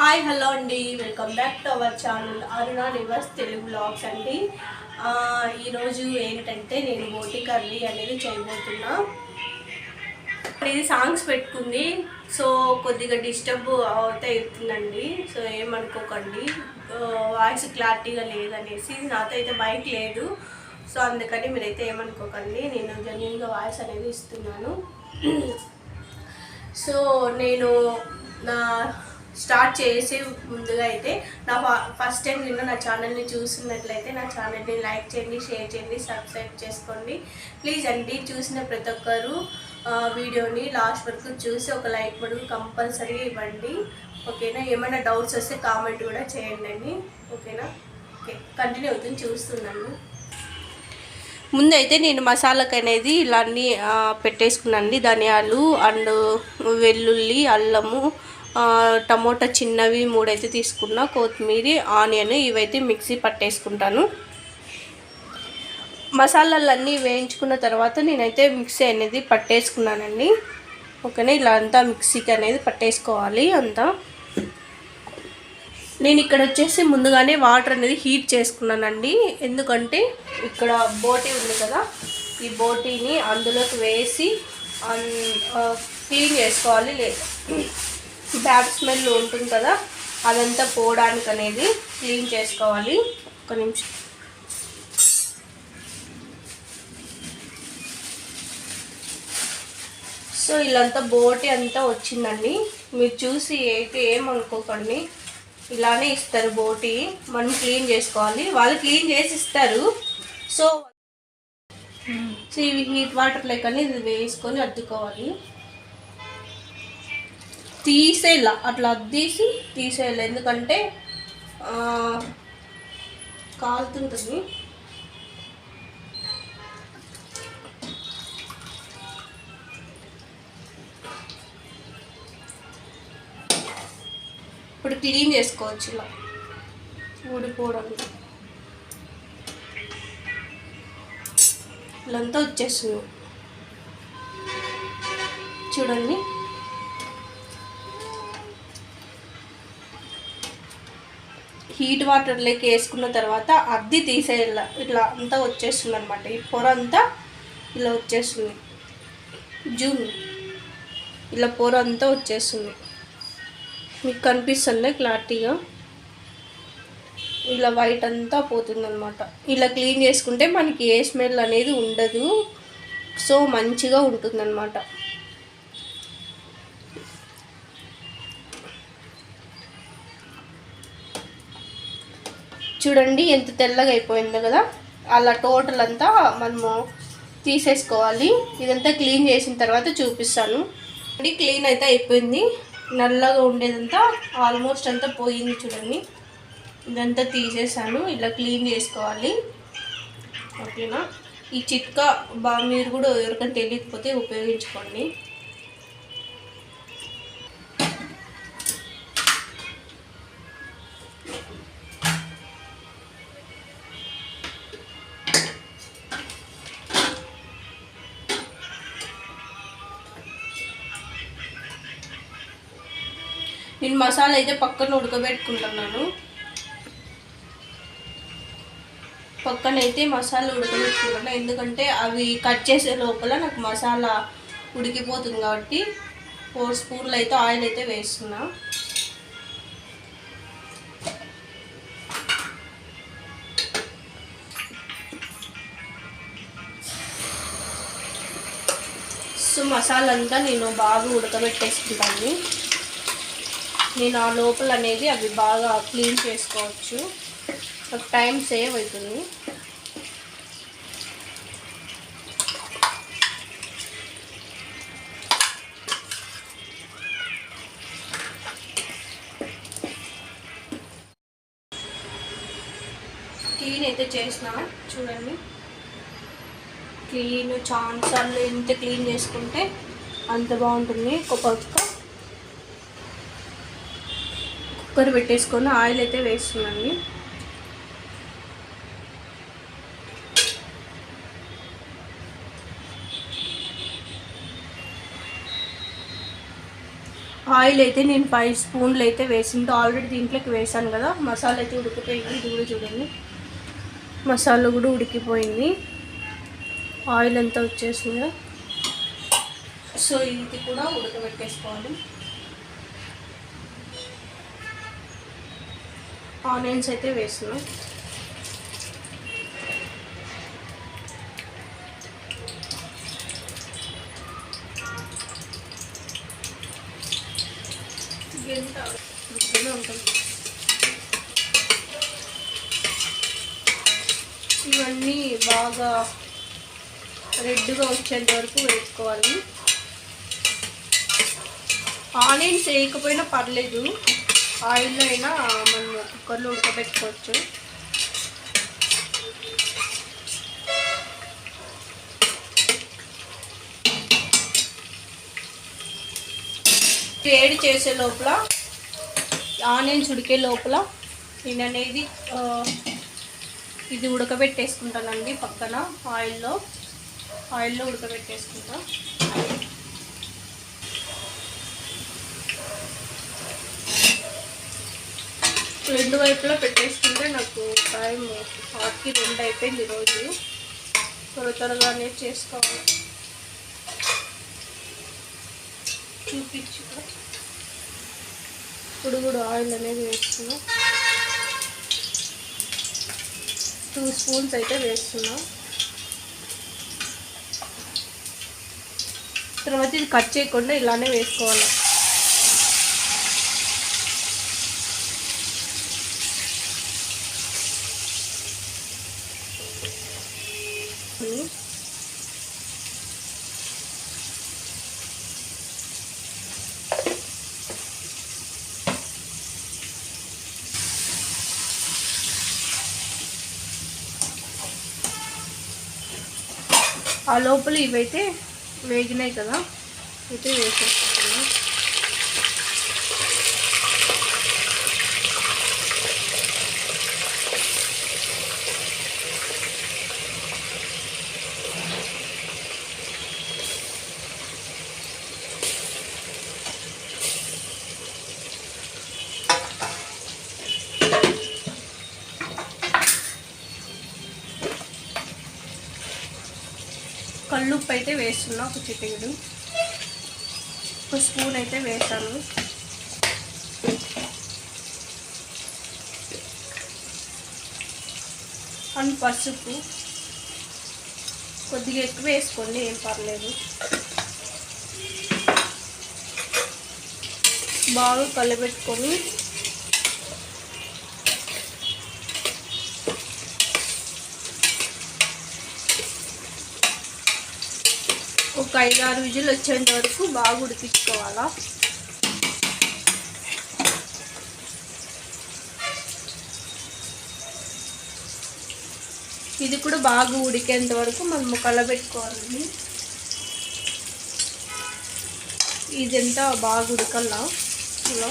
Hi hello అండి, welcome back to our channel Aruna Nivas Telugu blogs అండి. ఈరోజు ఏంటంటే నేను బోటి కర్రీ అనేది చేయబోతున్నా. ఇది సాంగ్స్ పెట్టుకుంది, సో కొద్దిగా డిస్టర్బ్ అవుతుందండి. సో ఏమనుకోకండి, వాయిస్ క్లారిటీగా లేదనేసి. నాతో అయితే బైక్ లేదు, సో అందుకని మీరైతే ఏమనుకోకండి. నేను జెన్యూన్గా వాయిస్ అనేది ఇస్తున్నాను. సో నేను నా స్టార్ట్ చేసే ముందుగా అయితే నా ఫస్ట్ టైం నిన్న నా ఛానల్ని చూసినట్లయితే నా ఛానల్ని లైక్ చేయండి, షేర్ చేయండి, సబ్స్క్రైబ్ చేసుకోండి ప్లీజ్ అండి. చూసిన ప్రతి ఒక్కరు వీడియోని లాస్ట్ వరకు చూసి ఒక లైక్ బటన్ కంపల్సరీ ఇవ్వండి, ఓకేనా? ఏమైనా డౌట్స్ వస్తే కామెంట్ కూడా చేయండి అండి, ఓకేనా? ఓకే, కంటిన్యూ అవుతుంది, చూస్తున్నాను. ముందైతే నేను మసాలాకి అనేది ఇలా అన్నీ పెట్టేసుకున్నాను. ధనియాలు అండ్ వెల్లుల్లి, అల్లము, టమోటా చిన్నవి 3 అయితే తీసుకున్నా, కొత్తిమీర, ఆనియన్ ఇవైతే మిక్సీ పట్టేసుకుంటాను. మసాలాలన్నీ వేయించుకున్న తర్వాత నేనైతే మిక్సీ అనేది పట్టేసుకున్నానండి, ఓకేనా? ఇలా అంతా మిక్సీకి అనేది పట్టేసుకోవాలి అంతా. నేను ఇక్కడ వచ్చేసి ముందుగానే వాటర్ అనేది హీట్ చేసుకున్నానండి, ఎందుకంటే ఇక్కడ బోటీ ఉంది కదా, ఈ బోటీని అందులోకి వేసి క్లీన్ చేసుకోవాలి. బ్యాడ్ స్మెల్ ఉంటుంది కదా, అదంతా పోవడానికి అనేది క్లీన్ చేసుకోవాలి. ఒక నిమిషం. సో ఇలాంతా బోటీ అంతా వచ్చిందండి, మీరు చూసి అయితే ఏమనుకోకండి. ఇలానే ఇస్తారు బోటీ, మనం క్లీన్ చేసుకోవాలి. వాళ్ళు క్లీన్ చేసి ఇస్తారు. సో ఇవి హీట్ వాటర్ లెక్కని ఇది వేసుకొని అద్దుకోవాలి. తీసేయాల, అట్లా అద్దేసి తీసేయాలి, ఎందుకంటే కాలుతుంటుంది. ఇప్పుడు క్లీన్ చేసుకోవచ్చు, ఇలా ఊడిపోవడానికి ఇలాంతా వచ్చేస్తుంది చూడండి. హీట్ వాటర్లోకి వేసుకున్న తర్వాత అద్ది తీసేయాల, ఇట్లా అంతా వచ్చేస్తుంది అనమాట. ఈ పొర అంతా ఇలా వచ్చేస్తుంది, జూమ్ ఇలా పొర అంతా వచ్చేస్తుంది. మీకు కనిపిస్తుంది క్లారిటీగా, ఇలా వైట్ అంతా పోతుంది అనమాట. ఇలా క్లీన్ చేసుకుంటే మనకి ఏ స్మెల్ అనేది ఉండదు, సో మంచిగా ఉంటుందన్నమాట. చూడండి ఎంత తెల్లగా అయిపోయిందో కదా, అలా టోటల్ అంతా మనము తీసేసుకోవాలి. ఇదంతా క్లీన్ చేసిన తర్వాత చూపిస్తాను. క్లీన్ అయితే అయిపోయింది, నల్లగా ఉండేదంతా ఆల్మోస్ట్ అంతా పోయింది చూడండి. ఇదంతా తీసేసాను, ఇలా క్లీన్ చేసుకోవాలి, ఓకేనా? ఈ చిట్కా మీరు కూడా ఎవరికైనా తెలియకపోతే ఉపయోగించుకోండి. నేను మసాలా అయితే పక్కన ఉడకబెట్టుకుంటున్నాను. పక్కనైతే మసాలా ఉడకబెట్టుకుంటున్నాను, ఎందుకంటే అవి కట్ చేసే లోపల నాకు మసాలా ఉడికిపోతుంది కాబట్టి. 4 స్పూన్లు అయితే ఆయిల్ అయితే వేస్తున్నా. సో మసాలా అంతా నేను బాగా ఉడకబెట్టేసుకుంటాను. నేను ఆ లోపల అనేది అవి బాగా క్లీన్ చేసుకోవచ్చు, నాకు టైం సేవ్ అవుతుంది. క్లీన్ అయితే చేసిన చూడండి, క్లీన్ చాలాసార్లు ఎంత క్లీన్ చేసుకుంటే అంత బాగుంటుంది. కుక్కర్ పెట్టేసుకొని ఆయిల్ అయితే వేస్తున్నాను. ఆయిల్ అయితే నేను 5 స్పూన్లు అయితే వేసింది ఆల్రెడీ, దీంట్లోకి వేసాను కదా. మసాలా అయితే ఉడికిపోయింది, ఇది కూడా చూడండి మసాలా కూడా ఉడికిపోయింది, ఆయిల్ అంతా వచ్చేసింది. సో ఇది కూడా ఉడకబెట్టేసుకోవాలి. ఆనియన్స్ అయితే వేస్తున్నాం. ఇవన్నీ బాగా రెడ్గా వచ్చేంత వరకు వేసుకోవాలి. ఆనియన్స్ వేయకపోయినా పర్లేదు, ఆయిల్లో అయినా మనం కుక్కర్లో ఉడకబెట్టుకోవచ్చు. వేడి చేసే లోపల, ఆనియన్స్ ఉడికే లోపల నేను అనేది ఇది ఉడకబెట్టేసుకుంటానండి. పక్కన ఆయిల్లో ఉడకబెట్టేసుకుంటా. రెండు వైపులా పెట్టేసుకుంటే నాకు టైం 2 అయిపోయింది ఈరోజు. త్వరగానే చేసుకోవాలి. చూపించు ఇప్పుడు కూడా ఆయిల్ అనేది వేస్తున్నా. 2 స్పూన్స్ అయితే వేస్తున్నా. తర్వాత ఇది కట్ చేయకుండా ఇలానే వేసుకోవాలి. ఆ లోపల ఇవైతే వేగినాయి కదా, అయితే వేసేసుకుంటున్నాం. కల్లుప్పు అయితే వేస్తున్నా, ఒక చిటికెడు, 1 స్పూన్ అయితే వేసాను. అండ్ పసుపు కొద్దిగా ఎక్కువ వేసుకోండి, ఏం పర్లేదు. బాగా కలబెట్టుకొని ఒక 5-6 విజిల్ వచ్చేంత వరకు బాగా ఉడికించుకోవాలా. ఇది కూడా బాగా ఉడికేంత వరకు మనం కలబెట్టుకోవాలండి. ఇదంతా బాగా ఉడకల్లా. ఇలా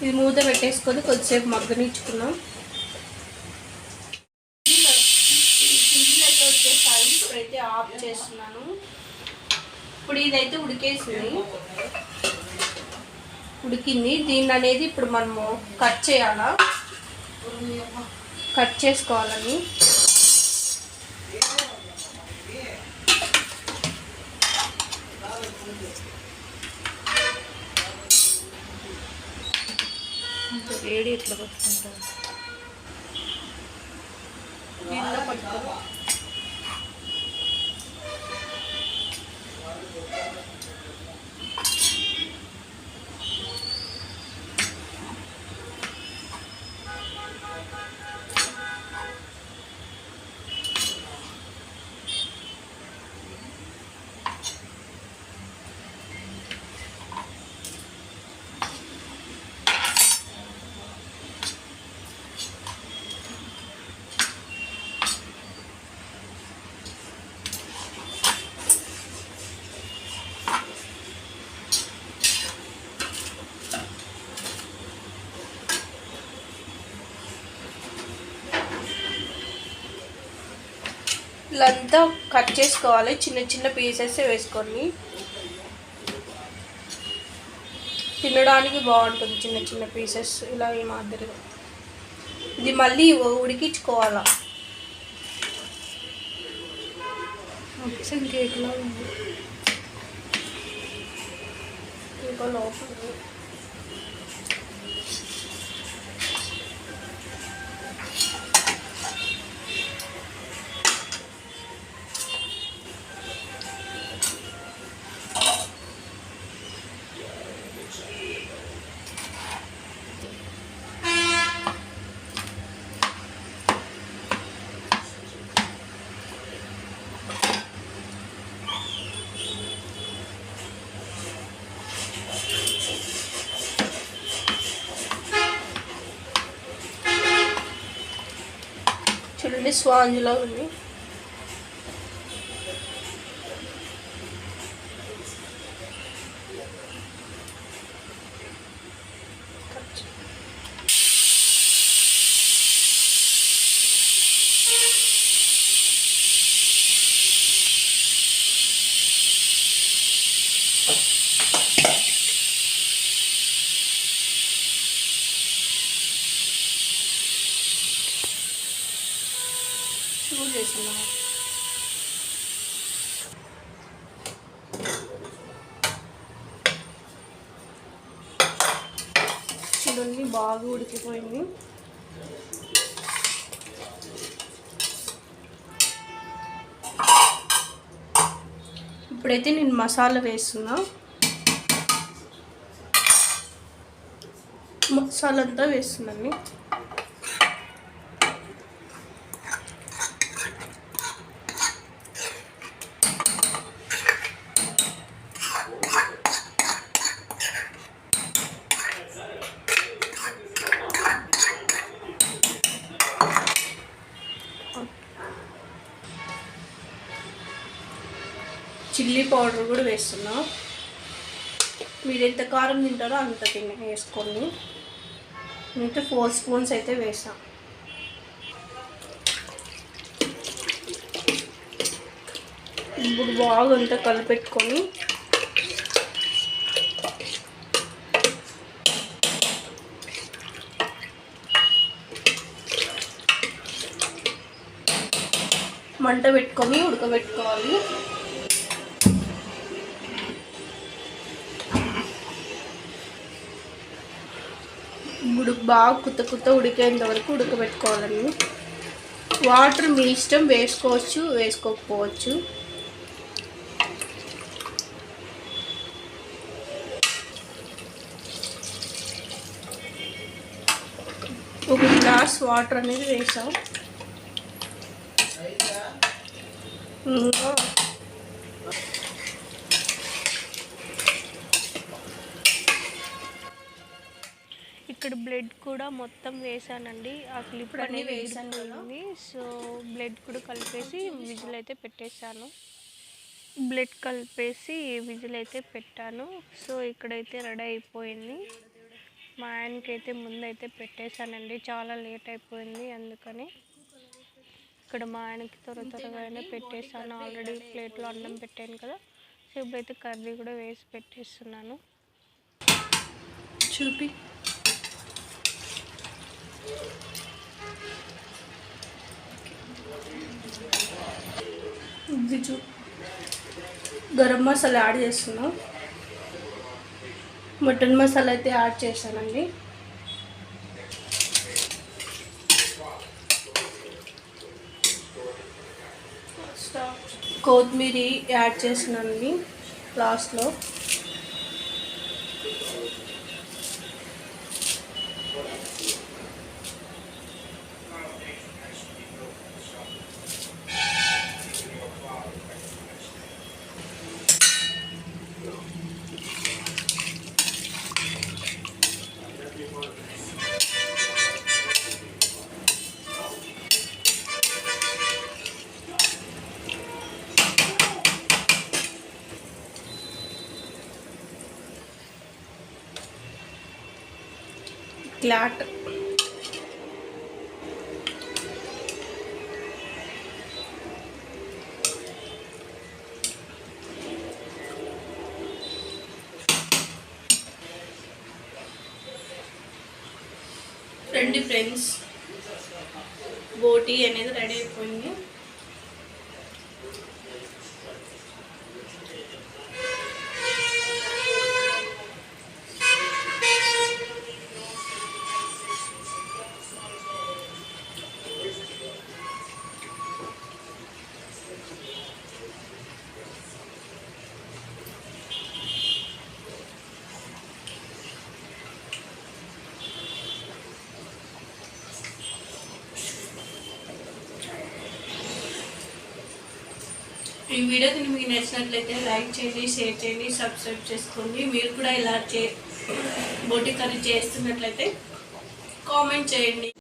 ఇది మూత పెట్టేసుకొని కొద్దిసేపు మగ్గనిచ్చుకున్నాం. అయితే వచ్చేసాయి, ఇప్పుడైతే ఆఫ్ చేస్తున్నాను. ఇప్పుడు ఇదైతే ఉడికింది. దీన్ని అనేది ఇప్పుడు మనము కట్ చేయాలా, కట్ చేసుకోవాలని. వేడి ఎట్లా పట్టుకుంటారు, దీనిలో పట్టుకో. ఇలా అంతా కట్ చేసుకోవాలి, చిన్న చిన్న పీసెస్ వేసుకొని. తినడానికి బాగుంటుంది చిన్న చిన్న పీసెస్ ఇలా ఈ మాదిరిగా. ఇది మళ్ళీ ఉడికించుకోవాలా. కేక్లో ఉంది ఇంకా లోపల. చూడండి స్పాంజ్లా ఉంది. చేస్తున్నాం. చూడండి బాగా ఉడికిపోయింది. ఇప్పుడైతే నేను మసాలా వేస్తున్నా. మసాలా అంతా వేస్తున్నాను. చిల్లీ పౌడర్ కూడా వేస్తున్నా. మీరు ఎంత కారం తింటారో అంత వేసుకోండి. నేనైతే 4 స్పూన్స్ అయితే వేసాను. ఇప్పుడు బాగా అంతా కలిపెట్టుకొని మంట పెట్టుకొని ఉడకబెట్టుకోవాలి. ఇప్పుడు బాగా కుత్త ఉడికేంత వరకు ఉడకబెట్టుకోవాలండి. వాటర్ మీ ఇష్టం, వేసుకోవచ్చు వేసుకోకపోవచ్చు. ఒక గ్లాస్ వాటర్ అనేది వేసాం. ఇక్కడ బ్లడ్ కూడా మొత్తం వేసానండి. ఆ క్లిప్ అనేది వేసాను. సో బ్లడ్ కూడా కలిపేసి విజిల్ అయితే పెట్టేశాను. బ్లడ్ కలిపేసి విజిల్ అయితే పెట్టాను. సో ఇక్కడైతే రెడీ అయిపోయింది. మా ఆయనకైతే ముందైతే పెట్టేశానండి. చాలా లేట్ అయిపోయింది, అందుకని ఇక్కడ మా ఆయనకి త్వరగానే పెట్టేశాను. ఆల్రెడీ ప్లేట్లో అన్నం పెట్టాను కదా. సో ఇప్పుడైతే కర్రీ కూడా వేసి పెట్టేస్తున్నాను. చూపి గరం మసాలా యాడ్ చేస్తున్నాం. మటన్ మసాలా అయితే యాడ్ చేశానండి. కొత్తిమీర యాడ్ చేస్తున్నానండి లాస్ట్లో. క్లాట్ రండి ఫ్రెండ్స్, బోటీ అనేది రెడీ అయిపోయింది. ఈ వీడియో మీకు నచ్చినట్లయితే లైక్ చేయండి, షేర్ చేయండి, సబ్స్క్రైబ్ చేసుకోండి. మీరు కూడా ఇలా బోటీ కర్రీ చేస్తున్నట్లయితే కామెంట్ చేయండి.